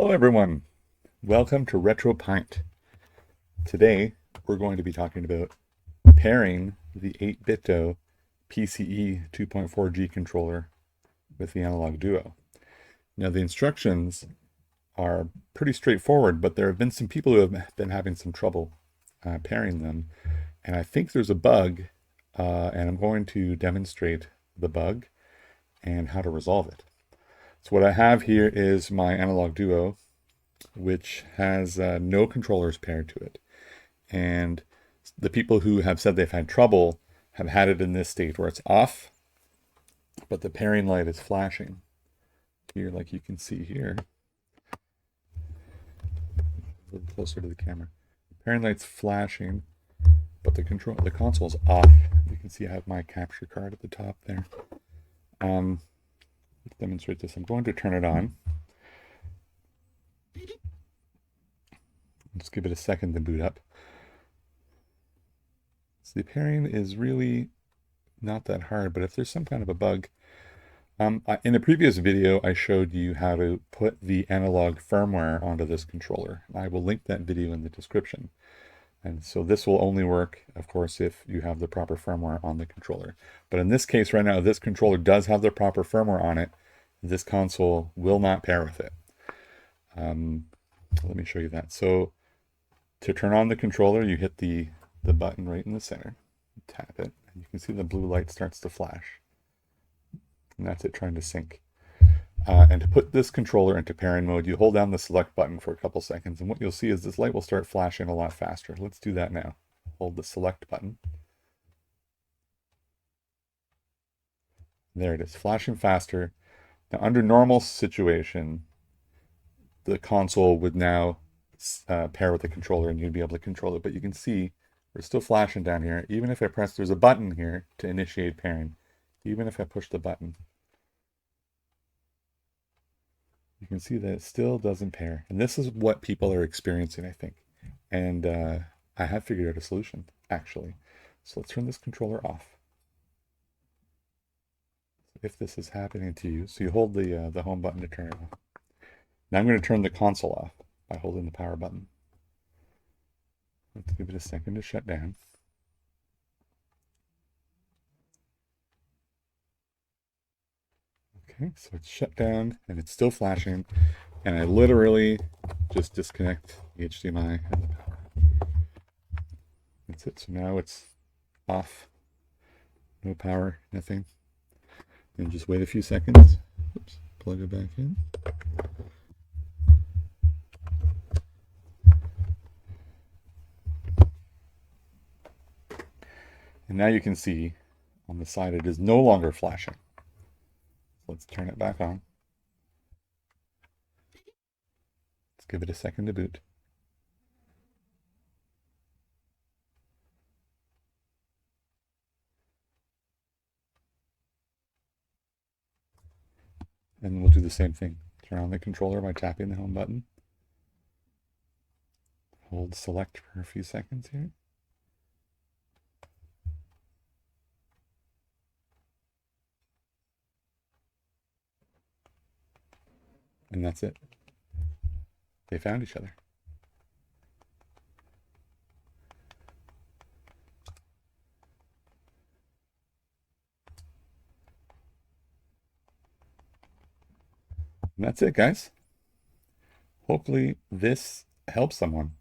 Hello everyone, welcome to Retro Pint. Today we're going to be talking about pairing the 8BitDo PCE 2.4g controller with the Analogue Duo. Now the instructions are pretty straightforward, but there have been some people who have been having some trouble pairing them, and I think there's a bug, and I'm going to demonstrate the bug and how to resolve it. So what I have here is my Analogue Duo, which has no controllers paired to it. And the people who have said they've had trouble have had it in this state where it's off, but the pairing light is flashing here, like you can see here. A little closer to the camera. The pairing light's flashing, but the console's off. You can see I have my capture card at the top there. Let's demonstrate this. I'm going to turn it on. Just give it a second to boot up. So the pairing is really not that hard, but if there's some kind of a bug, in a previous video, I showed you how to put the analog firmware onto this controller. I will link that video in the description. And so this will only work, of course, if you have the proper firmware on the controller. But in this case right now, this controller does have the proper firmware on it. This console will not pair with it. Let me show you that. So to turn on the controller, you hit the button right in the center, tap it, and you can see the blue light starts to flash. And that's it trying to sync. And to put this controller into pairing mode, you hold down the select button for a couple seconds, and what you'll see is this light will start flashing a lot faster. Let's do that now. Hold the select button. There it is, flashing faster. Now, under normal situation, the console would now pair with the controller and you'd be able to control it. But you can see we're still flashing down here. Even if I press, there's a button here to initiate pairing. Even if I push the button, you can see that it still doesn't pair. And this is what people are experiencing, I think. And I have figured out a solution, actually. So let's turn this controller off. If this is happening to you, so you hold the home button to turn it off. Now I'm going to turn the console off by holding the power button. Let's give it a second to shut down. Okay, so it's shut down and it's still flashing, and I literally just disconnect the HDMI and the power. That's it. So now it's off. No power, nothing. And just wait a few seconds. Oops, plug it back in. And now you can see on the side it is no longer flashing. So let's turn it back on. Let's give it a second to boot. And we'll do the same thing. Turn on the controller by tapping the home button. Hold select for a few seconds here. And that's it. They found each other. And that's it, guys. Hopefully this helps someone.